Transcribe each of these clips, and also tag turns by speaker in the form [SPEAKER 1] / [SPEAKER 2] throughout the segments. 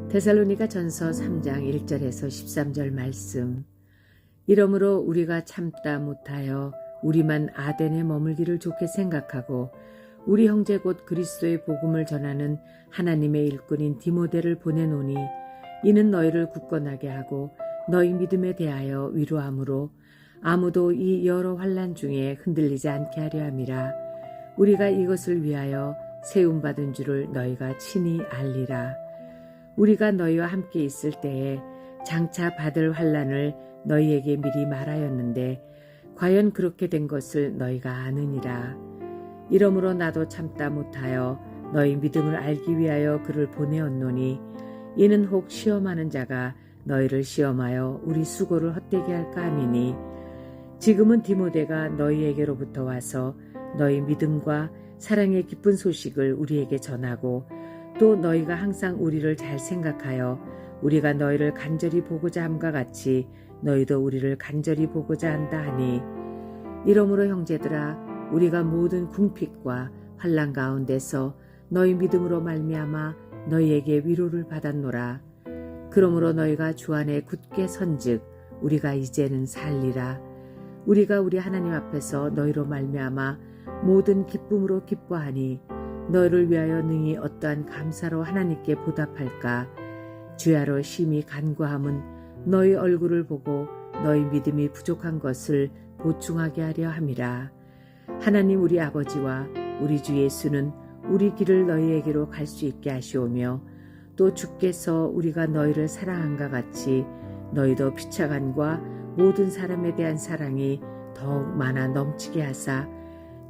[SPEAKER 1] 데살로니가 전서 3장 1절에서 13절 말씀. 이러므로 우리가 참다 못하여 우리만 아덴에 머물기를 좋게 생각하고 우리 형제 곧 그리스도의 복음을 전하는 하나님의 일꾼인 디모데를 보내노니 이는 너희를 굳건하게 하고 너희 믿음에 대하여 위로함으로 아무도 이 여러 환난 중에 흔들리지 않게 하려 함이라. 우리가 이것을 위하여 세움받은 줄을 너희가 친히 알리라. 우리가 너희와 함께 있을 때에 장차 받을 환난을 너희에게 미리 말하였는데 과연 그렇게 된 것을 너희가 아느니라. 이러므로 나도 참다 못하여 너희 믿음을 알기 위하여 그를 보내었노니 이는 혹 시험하는 자가 너희를 시험하여 우리 수고를 헛되게 할까 함이니 지금은 디모데가 너희에게로부터 와서 너희 믿음과 사랑의 기쁜 소식을 우리에게 전하고 또 너희가 항상 우리를 잘 생각하여 우리가 너희를 간절히 보고자 함과 같이 너희도 우리를 간절히 보고자 한다 하니 이러므로 형제들아 우리가 모든 궁핍과 환난 가운데서 너희 믿음으로 말미암아 너희에게 위로를 받았노라. 그러므로 너희가 주 안에 굳게 선즉 우리가 이제는 살리라. 우리가 우리 하나님 앞에서 너희로 말미암아 모든 기쁨으로 기뻐하니 너희를 위하여 능히 어떠한 감사로 하나님께 보답할까. 주야로 심히 간구함은 너희 얼굴을 보고 너희 믿음이 부족한 것을 보충하게 하려 함이라. 하나님 우리 아버지와 우리 주 예수는 우리 길을 너희에게로 갈 수 있게 하시오며 또 주께서 우리가 너희를 사랑한가 같이 너희도 피차간과 모든 사람에 대한 사랑이 더욱 많아 넘치게 하사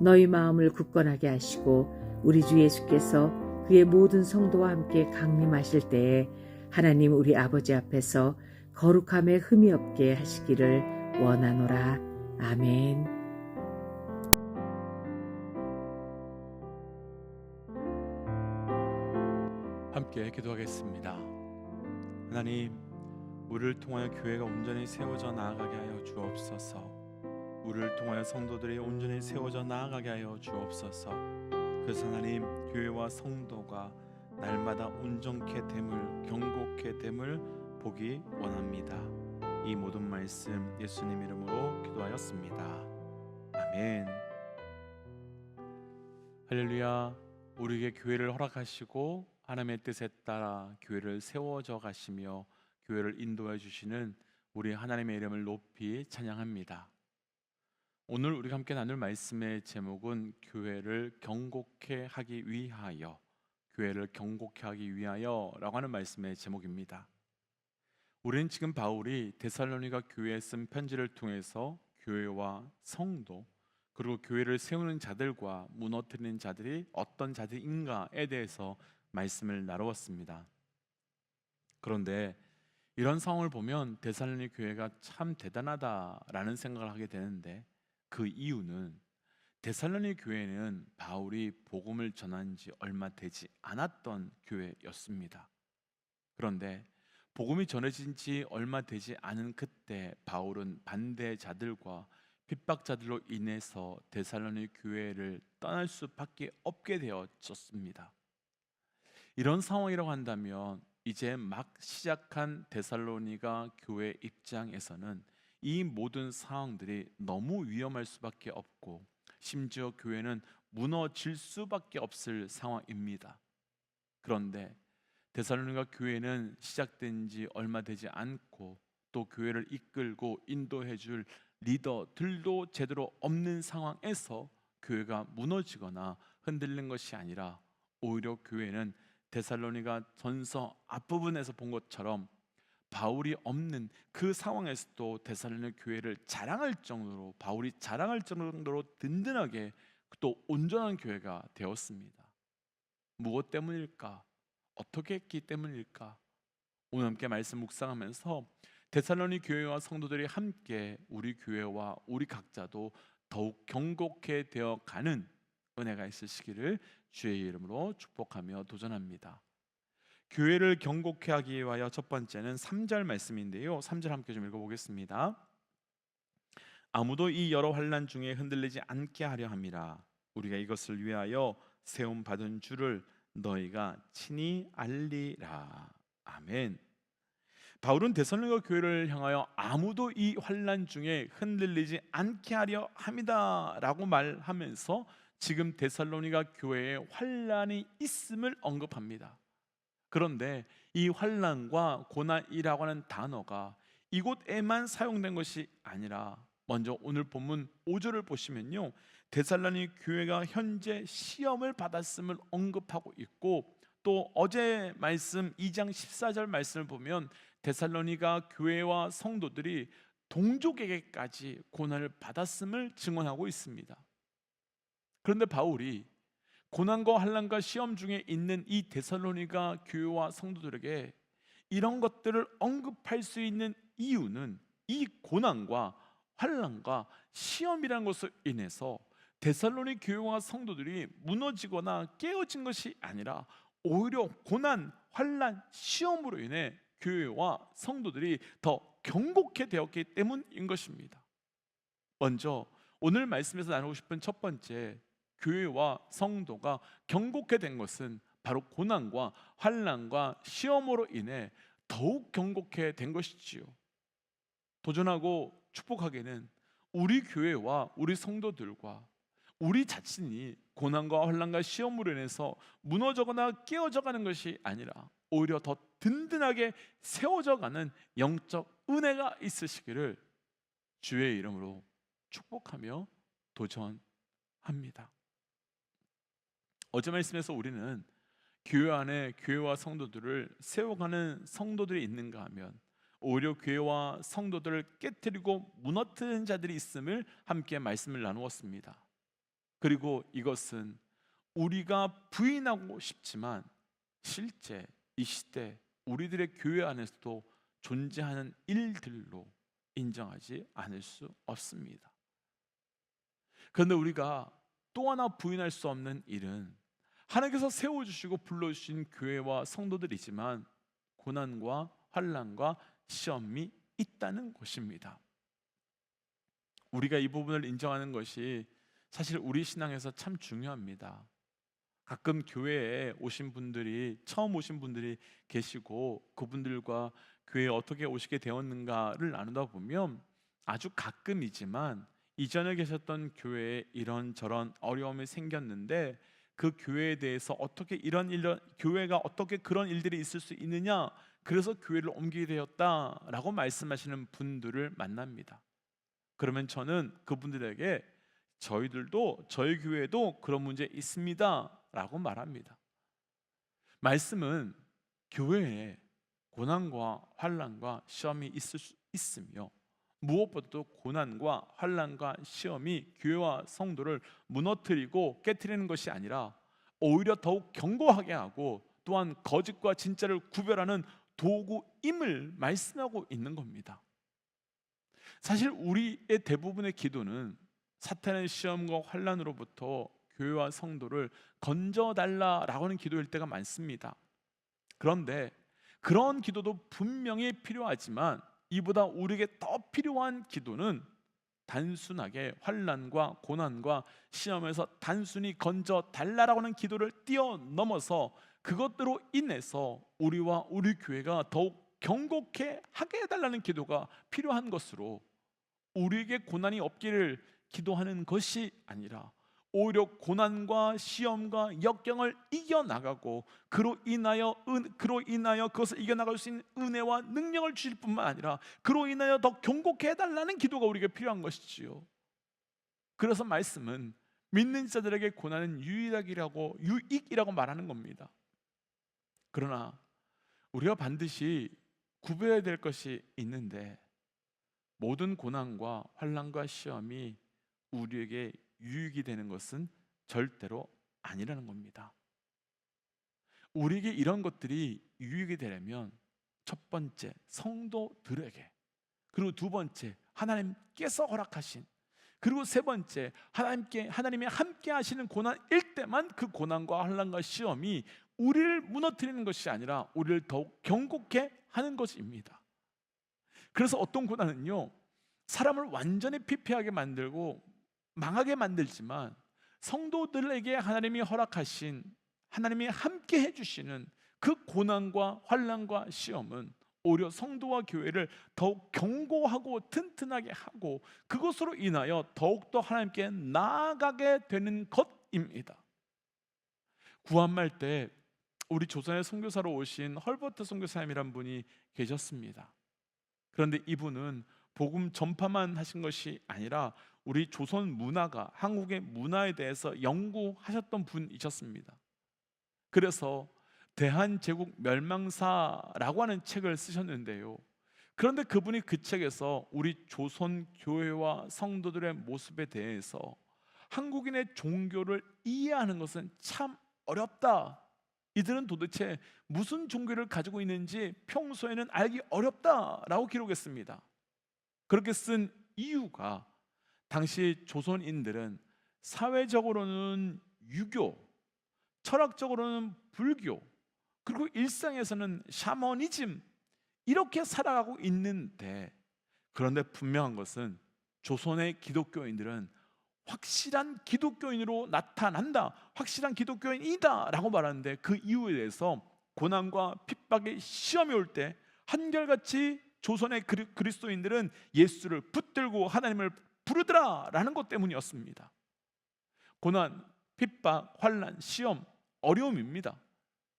[SPEAKER 1] 너희 마음을 굳건하게 하시고 우리 주 예수께서 그의 모든 성도와 함께 강림하실 때에 하나님 우리 아버지 앞에서 거룩함에 흠이 없게 하시기를 원하노라. 아멘.
[SPEAKER 2] 함께 기도하겠습니다. 하나님, 우리를 통하여 교회가 온전히 세워져 나아가게 하여 주옵소서. 우리를 통하여 성도들이 온전히 세워져 나아가게 하여 주옵소서. 그래서 하나님, 교회와 성도가 날마다 온전케 됨을, 경고케 됨을 보기 원합니다. 이 모든 말씀 예수님 이름으로 기도하였습니다. 아멘. 할렐루야. 우리에게 교회를 허락하시고 하나님의 뜻에 따라 교회를 세워져 가시며 교회를 인도해 주시는 우리 하나님의 이름을 높이 찬양합니다. 오늘 우리가 함께 나눌 말씀의 제목은 교회를 경고케 하기 위하여, 교회를 경고케 하기 위하여 라고 하는 말씀의 제목입니다. 우리는 지금 바울이 데살로니가 교회에 쓴 편지를 통해서 교회와 성도 그리고 교회를 세우는 자들과 무너뜨리는 자들이 어떤 자들인가에 대해서 말씀을 나누었습니다. 그런데 이런 상황을 보면 데살로니 교회가 참 대단하다라는 생각을 하게 되는데 그 이유는 데살로니 교회는 바울이 복음을 전한 지 얼마 되지 않았던 교회였습니다. 그런데 복음이 전해진 지 얼마 되지 않은 그때 바울은 반대자들과 핍박자들로 인해서 데살로니 교회를 떠날 수밖에 없게 되었습니다. 이런 상황이라고 한다면 이제 막 시작한 데살로니가 교회 입장에서는 이 모든 상황들이 너무 위험할 수밖에 없고 심지어 교회는 무너질 수밖에 없을 상황입니다. 그런데 데살로니가 교회는 시작된 지 얼마 되지 않고 또 교회를 이끌고 인도해 줄 리더들도 제대로 없는 상황에서 교회가 무너지거나 흔들린 것이 아니라 오히려 교회는 데살로니가 전서 앞부분에서 본 것처럼 바울이 없는 그 상황에서도 데살로니 교회를 자랑할 정도로, 바울이 자랑할 정도로 든든하게 또 온전한 교회가 되었습니다. 무엇 때문일까? 어떻게 했기 때문일까? 오늘 함께 말씀 묵상하면서 데살로니 교회와 성도들이 함께 우리 교회와 우리 각자도 더욱 경고케 되어가는 은혜가 있으시기를 주의 이름으로 축복하며 도전합니다. 교회를 경고케 하기 위하여 첫 번째는 3절 말씀인데요, 3절 함께 좀 읽어보겠습니다. 아무도 이 여러 환난 중에 흔들리지 않게 하려 함이라. 우리가 이것을 위하여 세움 받은 줄을 너희가 친히 알리라. 아멘. 바울은 데살로니가 교회를 향하여 아무도 이 환난 중에 흔들리지 않게 하려 함이다라고 말하면서 지금 데살로니가 교회에 환난이 있음을 언급합니다. 그런데 이 환난과 고난이라고 하는 단어가 이곳에만 사용된 것이 아니라 먼저 오늘 본문 5절을 보시면요, 데살로니 교회가 현재 시험을 받았음을 언급하고 있고, 또 어제 말씀 2장 14절 말씀을 보면 데살로니가 교회와 성도들이 동족에게까지 고난을 받았음을 증언하고 있습니다. 그런데 바울이 고난과 환난과 시험 중에 있는 이 데살로니가 교회와 성도들에게 이런 것들을 언급할 수 있는 이유는 이 고난과 환난과 시험이라는 것으로 인해서 데살로니 교회와 성도들이 무너지거나 깨어진 것이 아니라 오히려 고난, 환난, 시험으로 인해 교회와 성도들이 더 경고케 되었기 때문인 것입니다. 먼저 오늘 말씀에서 나누고 싶은 첫 번째, 교회와 성도가 경고케 된 것은 바로 고난과 환난과 시험으로 인해 더욱 경고케 된 것이지요. 도전하고 축복하기는 우리 교회와 우리 성도들과 우리 자신이 고난과 환난과 시험으로 인해서 무너져거나 깨어져가는 것이 아니라 오히려 더 든든하게 세워져가는 영적 은혜가 있으시기를 주의 이름으로 축복하며 도전합니다. 어제 말씀에서 우리는 교회 안에 교회와 성도들을 세워가는 성도들이 있는가 하면 오히려 교회와 성도들을 깨뜨리고 무너뜨리는 자들이 있음을 함께 말씀을 나누었습니다. 그리고 이것은 우리가 부인하고 싶지만 실제 이 시대 우리들의 교회 안에서도 존재하는 일들로 인정하지 않을 수 없습니다. 그런데 우리가 또 하나 부인할 수 없는 일은 하나님께서 세워주시고 불러주신 교회와 성도들이지만 고난과 환난과 시험이 있다는 것입니다. 우리가 이 부분을 인정하는 것이 사실 우리 신앙에서 참 중요합니다. 가끔 교회에 오신 분들이, 처음 오신 분들이 계시고 그분들과 교회에 어떻게 오시게 되었는가를 나누다 보면 아주 가끔이지만 이전에 계셨던 교회에 이런저런 어려움이 생겼는데 그 교회에 대해서 어떻게 이런 교회가 어떻게 그런 일들이 있을 수 있느냐, 그래서 교회를 옮기게 되었다라고 말씀하시는 분들을 만납니다. 그러면 저는 그분들에게 저희들도 저희 교회에도 그런 문제 있습니다 라고 말합니다. 말씀은 교회에 고난과 환난과 시험이 있을 수 있으며 무엇보다도 고난과 환난과 시험이 교회와 성도를 무너뜨리고 깨트리는 것이 아니라 오히려 더욱 견고하게 하고 또한 거짓과 진짜를 구별하는 도구임을 말씀하고 있는 겁니다. 사실 우리의 대부분의 기도는 사탄의 시험과 환난으로부터 교회와 성도를 건져달라라고 하는 기도일 때가 많습니다. 그런데 그런 기도도 분명히 필요하지만 이보다 우리에게 더 필요한 기도는 단순하게 환난과 고난과 시험에서 단순히 건져달라라고 하는 기도를 뛰어넘어서 그것들로 인해서 우리와 우리 교회가 더욱 경고케 하게 해달라는 기도가 필요한 것으로, 우리에게 고난이 없기를 기도하는 것이 아니라 오히려 고난과 시험과 역경을 이겨나가고 그로 인하여 그것을 이겨나갈 수 있는 은혜와 능력을 주실 뿐만 아니라 그로 인하여 더 경고케 해달라는 기도가 우리에게 필요한 것이지요. 그래서 말씀은 믿는 자들에게 고난은 유익이라고 말하는 겁니다. 그러나 우리가 반드시 구별해야 될 것이 있는데, 모든 고난과 환난과 시험이 우리에게 유익이 되는 것은 절대로 아니라는 겁니다. 우리에게 이런 것들이 유익이 되려면 첫 번째 성도들에게, 그리고 두 번째 하나님께서 허락하신, 그리고 세 번째 하나님이 함께 하시는 고난일 때만 그 고난과 환난과 시험이 우리를 무너뜨리는 것이 아니라 우리를 더욱 경고케 하는 것입니다. 그래서 어떤 고난은요, 사람을 완전히 피폐하게 만들고 망하게 만들지만 성도들에게 하나님이 허락하신, 하나님이 함께 해주시는 그 고난과 환난과 시험은 오히려 성도와 교회를 더욱 견고하고 튼튼하게 하고 그것으로 인하여 더욱더 하나님께 나아가게 되는 것입니다. 구한말 때 우리 조선의 선교사로 오신 헐버트 선교사님이란 분이 계셨습니다. 그런데 이분은 복음 전파만 하신 것이 아니라 우리 조선 문화가 한국의 문화에 대해서 연구하셨던 분이셨습니다. 그래서 대한제국 멸망사라고 하는 책을 쓰셨는데요. 그런데 그분이 그 책에서 우리 조선 교회와 성도들의 모습에 대해서 한국인의 종교를 이해하는 것은 참 어렵다. 이들은 도대체 무슨 종교를 가지고 있는지 평소에는 알기 어렵다라고 기록했습니다. 그렇게 쓴 이유가 당시 조선인들은 사회적으로는 유교, 철학적으로는 불교, 그리고 일상에서는 샤머니즘 이렇게 살아가고 있는데, 그런데 분명한 것은 조선의 기독교인들은 확실한 기독교인으로 나타난다, 확실한 기독교인이다 라고 말하는데, 그 이유에 대해서 고난과 핍박의 시험이 올 때 한결같이 조선의 그리스도인들은 예수를 붙들고 하나님을 부르더라 라는 것 때문이었습니다. 고난, 핍박, 환난, 시험, 어려움입니다.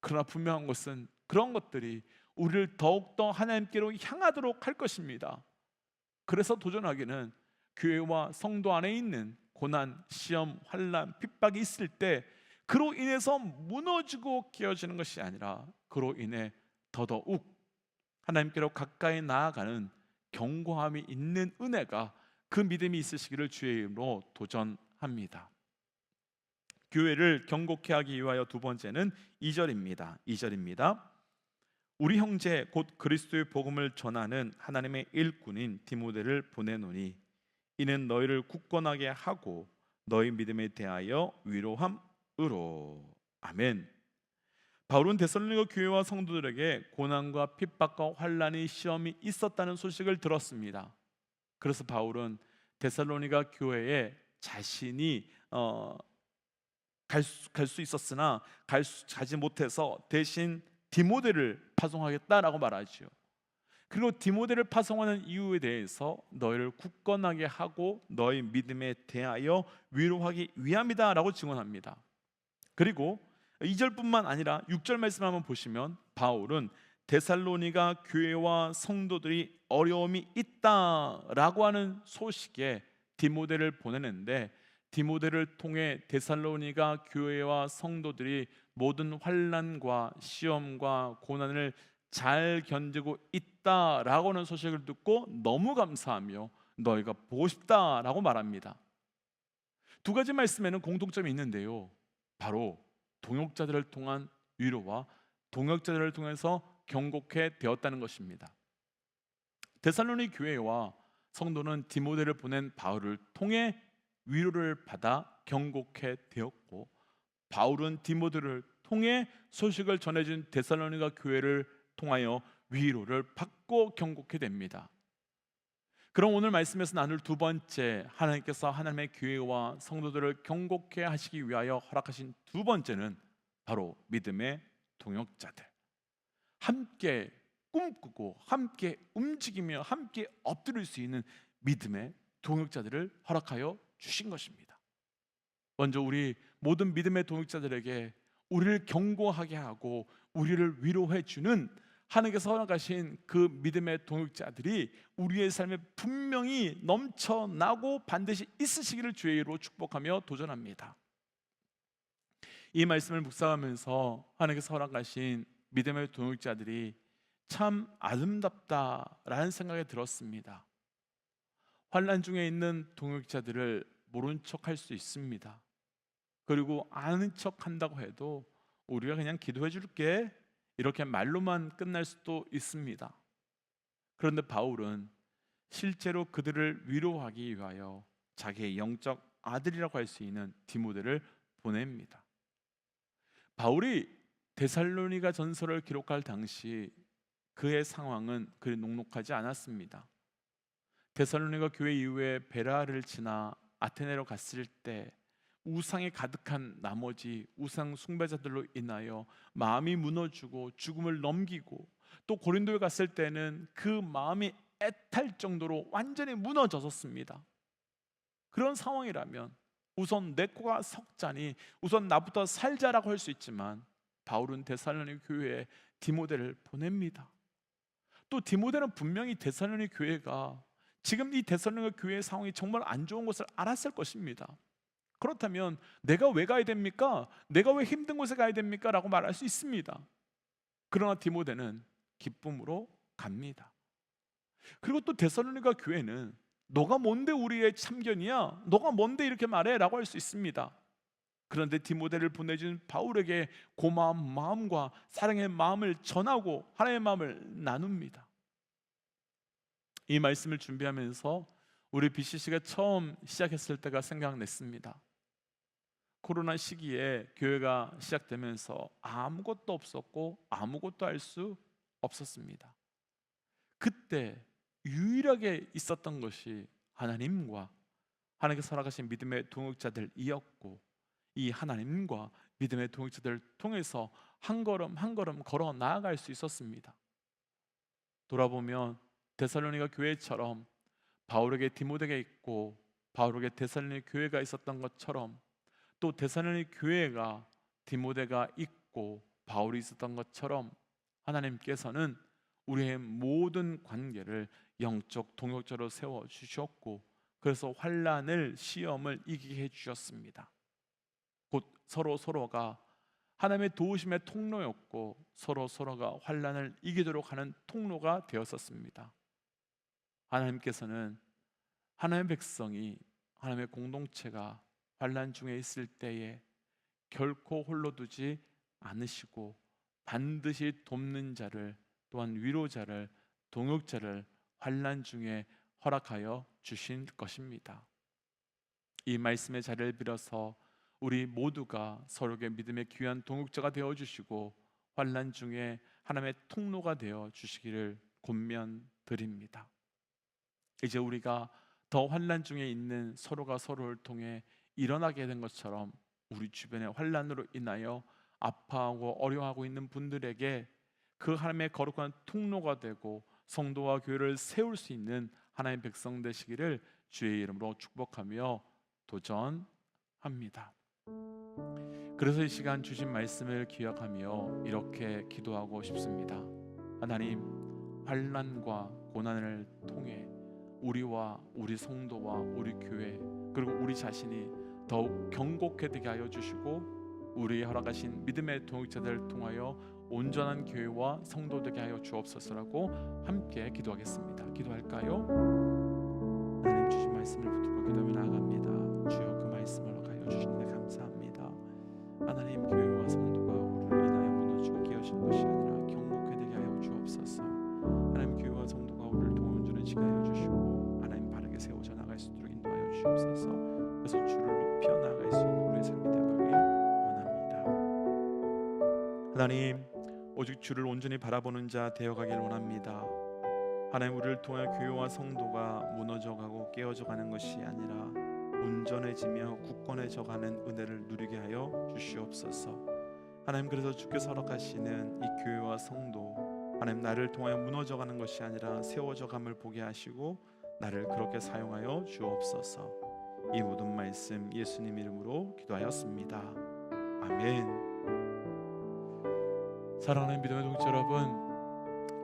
[SPEAKER 2] 그러나 분명한 것은 그런 것들이 우리를 더욱더 하나님께로 향하도록 할 것입니다. 그래서 도전하기는 교회와 성도 안에 있는 고난, 시험, 환난, 핍박이 있을 때 그로 인해서 무너지고 깨어지는 것이 아니라 그로 인해 더더욱 하나님께로 가까이 나아가는 견고함이 있는 은혜가, 그 믿음이 있으시기를 주의 이름으로 도전합니다. 교회를 견고케 하기 위하여 두 번째는 2절입니다. 우리 형제 곧 그리스도의 복음을 전하는 하나님의 일꾼인 디모데를 보내노니 이는 너희를 굳건하게 하고 너희 믿음에 대하여 위로함으로. 아멘. 바울은 데살로니가 교회와 성도들에게 고난과 핍박과 환난의 시험이 있었다는 소식을 들었습니다. 그래서 바울은 데살로니가 교회에 자신이 갈 수 있었으나 가지 못해서 대신 디모데를 파송하겠다라고 말하지요. 그리고 디모데를 파송하는 이유에 대해서 너희를 굳건하게 하고 너희 믿음에 대하여 위로하기 위함이다라고 증언합니다. 그리고 2절뿐만 아니라 6절 말씀 한번 보시면 바울은 데살로니가 교회와 성도들이 어려움이 있다라고 하는 소식에 디모데를 보내는데, 디모데를 통해 데살로니가 교회와 성도들이 모든 환난과 시험과 고난을 잘 견디고 있다라고 하는 소식을 듣고 너무 감사하며 너희가 보고 싶다라고 말합니다. 두 가지 말씀에는 공통점이 있는데요, 바로 동역자들을 통한 위로와 동역자들을 통해서 견고케 되었다는 것입니다. 데살로니 교회와 성도는 디모데를 보낸 바울을 통해 위로를 받아 견고케 되었고, 바울은 디모데를 통해 소식을 전해준 데살로니가 교회를 통하여 위로를 받고 견고케 됩니다. 그럼 오늘 말씀에서 나눌 두 번째, 하나님께서 하나님의 교회와 성도들을 견고케 하시기 위하여 허락하신 두 번째는 바로 믿음의 동역자들, 함께 꿈꾸고 함께 움직이며 함께 엎드릴 수 있는 믿음의 동역자들을 허락하여 주신 것입니다. 먼저 우리 모든 믿음의 동역자들에게 우리를 견고하게 하고 우리를 위로해 주는 하나님께서 허락하신 그 믿음의 동역자들이 우리의 삶에 분명히 넘쳐나고 반드시 있으시기를 주의 이름으로 축복하며 도전합니다. 이 말씀을 묵상하면서 하나님께서 허락하신 믿음의 동역자들이 참 아름답다라는 생각이 들었습니다. 환난 중에 있는 동역자들을 모른 척할 수 있습니다. 그리고 아는 척 한다고 해도 우리가 그냥 기도해 줄게 이렇게 말로만 끝날 수도 있습니다. 그런데 바울은 실제로 그들을 위로하기 위하여 자기의 영적 아들이라고 할 수 있는 디모데를 보냅니다. 바울이 데살로니가 전서를 기록할 당시 그의 상황은 그리 녹록하지 않았습니다. 데살로니가 교회 이후에 베라를 지나 아테네로 갔을 때 우상이 가득한 나머지 우상 숭배자들로 인하여 마음이 무너지고 죽음을 넘기고, 또 고린도에 갔을 때는 그 마음이 애탈 정도로 완전히 무너졌었습니다. 그런 상황이라면 우선 내 코가 석자니 우선 나부터 살자라고 할 수 있지만, 바울은 데살로니가 교회에 디모데를 보냅니다. 또 디모데는 분명히 데살로니가 교회가 지금 이 데살로니가 교회의 상황이 정말 안 좋은 것을 알았을 것입니다. 그렇다면 내가 왜 가야 됩니까? 내가 왜 힘든 곳에 가야 됩니까? 라고 말할 수 있습니다. 그러나 디모데는 기쁨으로 갑니다. 그리고 또 데살로니가 교회는 너가 뭔데 우리의 참견이야? 너가 뭔데 이렇게 말해? 라고 할 수 있습니다. 그런데 디모데를 보내준 바울에게 고마운 마음과 사랑의 마음을 전하고 하나님의 마음을 나눕니다. 이 말씀을 준비하면서 우리 BCC가 처음 시작했을 때가 생각났습니다. 코로나 시기에 교회가 시작되면서 아무것도 없었고 아무것도 할 수 없었습니다. 그때 유일하게 있었던 것이 하나님과 하나님께서 허락하신 믿음의 동역자들이었고, 이 하나님과 믿음의 동역자들을 통해서 한 걸음 한 걸음 걸어 나아갈 수 있었습니다. 돌아보면 데살로니가 교회처럼 바울에게 디모데가 있고 바울에게 데살로니가 교회가 있었던 것처럼, 또 데살로니가 교회가 디모데가 있고 바울이 있었던 것처럼 하나님께서는 우리의 모든 관계를 영적 동역자로 세워 주셨고, 그래서 환난을 시험을 이기게 해 주셨습니다. 곧 서로가 하나님의 도우심의 통로였고 서로가 환난을 이기도록 하는 통로가 되었었습니다. 하나님께서는 하나님의 백성이, 하나님의 공동체가 환난 중에 있을 때에 결코 홀로 두지 않으시고 반드시 돕는 자를, 또한 위로자를, 동역자를 환난 중에 허락하여 주신 것입니다. 이 말씀의 자리를 빌어서 우리 모두가 서로에게 믿음의 귀한 동역자가 되어주시고 환난 중에 하나님의 통로가 되어 주시기를 권면드립니다. 이제 우리가 더 환난 중에 있는 서로가 서로를 통해 일어나게 된 것처럼 우리 주변의 환난으로 인하여 아파하고 어려워하고 있는 분들에게 그 하나님의 거룩한 통로가 되고 성도와 교회를 세울 수 있는 하나님의 백성 되시기를 주의 이름으로 축복하며 도전합니다. 그래서 이 시간 주신 말씀을 기억하며 이렇게 기도하고 싶습니다. 하나님, 환난과 고난을 통해 우리와 우리 성도와 우리 교회 그리고 우리 자신이 더욱 경고케 되게 하여 주시고, 우리의 허락하신 믿음의 동역자들을 통하여 온전한 교회와 성도 되게 하여 주옵소서라고 함께 기도하겠습니다. 기도할까요? 하나님, 주신 말씀을 붙들고 기도하며 나아갑니다. 주여, 그 말씀을 허가하여 주시는데 감사합니다. 하나님, 교회와 성도가 우리를 인하여 무너지고 깨어지는 것이 아니라 경고케 되게 하여 주옵소서. 하나님, 교회와 성도가 우리를 도와주는 시간 하여 주시고 하나님 바르게 세워져 나갈 수 있도록 인도하여 주옵소서. 그래서 주를 높여 나아갈 수 있는 우리의 삶이 되어가길 원합니다. 하나님, 오직 주를 온전히 바라보는 자 되어가길 원합니다. 하나님, 우리를 통해 교회와 성도가 무너져가고 깨어져가는 것이 아니라 온전해지며 굳건해져가는 은혜를 누리게 하여 주시옵소서. 하나님, 그래서 주께서 허락하시는 이 교회와 성도, 하나님, 나를 통하여 무너져가는 것이 아니라 세워져감을 보게 하시고 나를 그렇게 사용하여 주옵소서. 이 모든 말씀 예수님 이름으로 기도하였습니다. 아멘. 사랑하는 믿음의 동역자 여러분,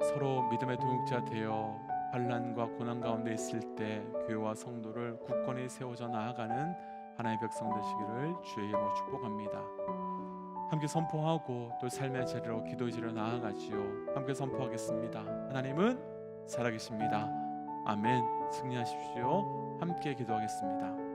[SPEAKER 2] 서로 믿음의 동역자 되어 환난과 고난 가운데 있을 때 교회와 성도를 굳건히 세워져 나아가는 하나님의 백성 되시기를 주의 이름으로 축복합니다. 함께 선포하고 또 삶의 자리로 기도의 자리로 나아가지요. 함께 선포하겠습니다. 하나님은 살아계십니다. 아멘. 승리하십시오. 함께 기도하겠습니다.